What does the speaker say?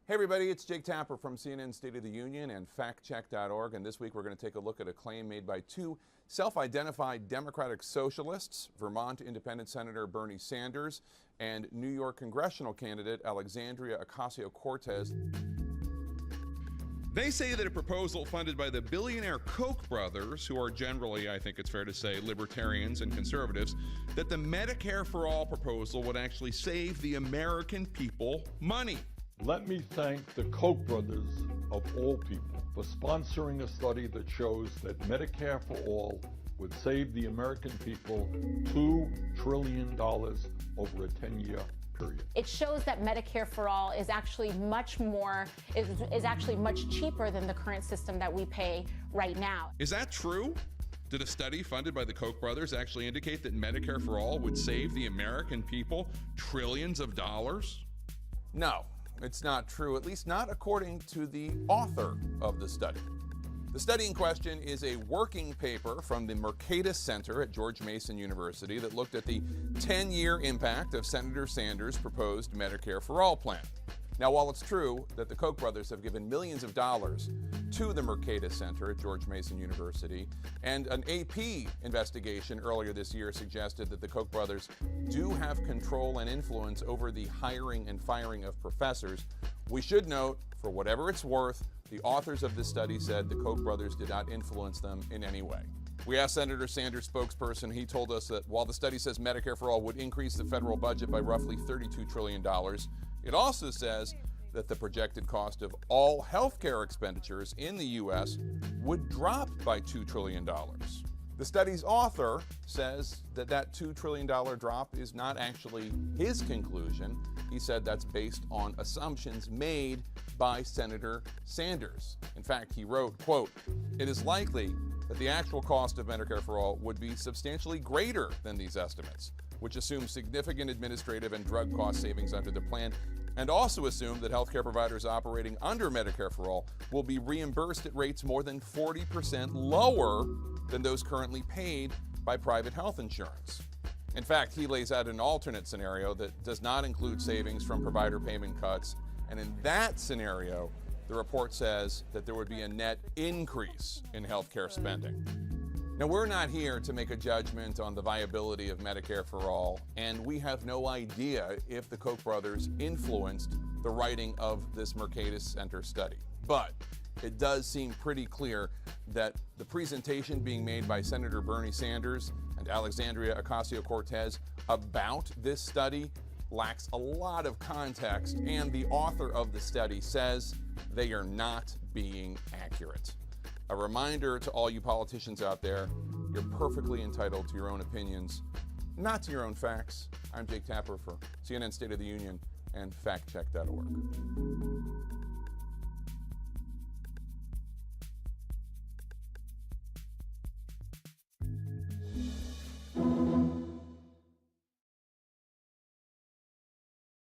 Hey everybody, it's Jake Tapper from CNN State of the Union and factcheck.org, and this week we're going to take a look at a claim made by two self-identified Democratic socialists, Vermont Independent Senator Bernie Sanders and New York congressional candidate Alexandria Ocasio-Cortez. They say that a proposal funded by the billionaire Koch brothers, who are generally, I think it's fair to say, libertarians and conservatives, that the Medicare for All proposal would actually save the American people money. Let me thank the Koch brothers, of all people, for sponsoring a study that shows that Medicare for All would save the American people $2 trillion over a 10-year period. It shows that Medicare for All is actually much cheaper than the current system that we pay right now. Is that true? Did a study funded by the Koch brothers actually indicate that Medicare for All would save the American people trillions of dollars? No, it's not true, at least not according to the author of the study. The study in question is a working paper from the Mercatus Center at George Mason University that looked at the 10-year impact of Senator Sanders' proposed Medicare for All plan. Now, while it's true that the Koch brothers have given millions of dollars to the Mercatus Center at George Mason University, and an AP investigation earlier this year suggested that the Koch brothers do have control and influence over the hiring and firing of professors, we should note, for whatever it's worth, the authors of this study said the Koch brothers did not influence them in any way. We asked Senator Sanders' spokesperson. He told us that while the study says Medicare for All would increase the federal budget by roughly $32 trillion, it also says that the projected cost of all health care expenditures in the U.S. would drop by $2 trillion. The study's author says that that $2 trillion drop is not actually his conclusion. He said that's based on assumptions made by Senator Sanders. In fact, he wrote, quote, "It is likely that the actual cost of Medicare for All would be substantially greater than these estimates, which assume significant administrative and drug cost savings under the plan, and also assume that healthcare providers operating under Medicare for All will be reimbursed at rates more than 40% lower than those currently paid by private health insurance." In fact, he lays out an alternate scenario that does not include savings from provider payment cuts, and in that scenario, the report says that there would be a net increase in healthcare spending. Now, we're not here to make a judgment on the viability of Medicare for All, and we have no idea if the Koch brothers influenced the writing of this Mercatus Center study. But it does seem pretty clear that the presentation being made by Senator Bernie Sanders and Alexandria Ocasio-Cortez about this study lacks a lot of context, and the author of the study says they are not being accurate. A reminder to all you politicians out there, you're perfectly entitled to your own opinions, not to your own facts. I'm Jake Tapper for CNN State of the Union and factcheck.org.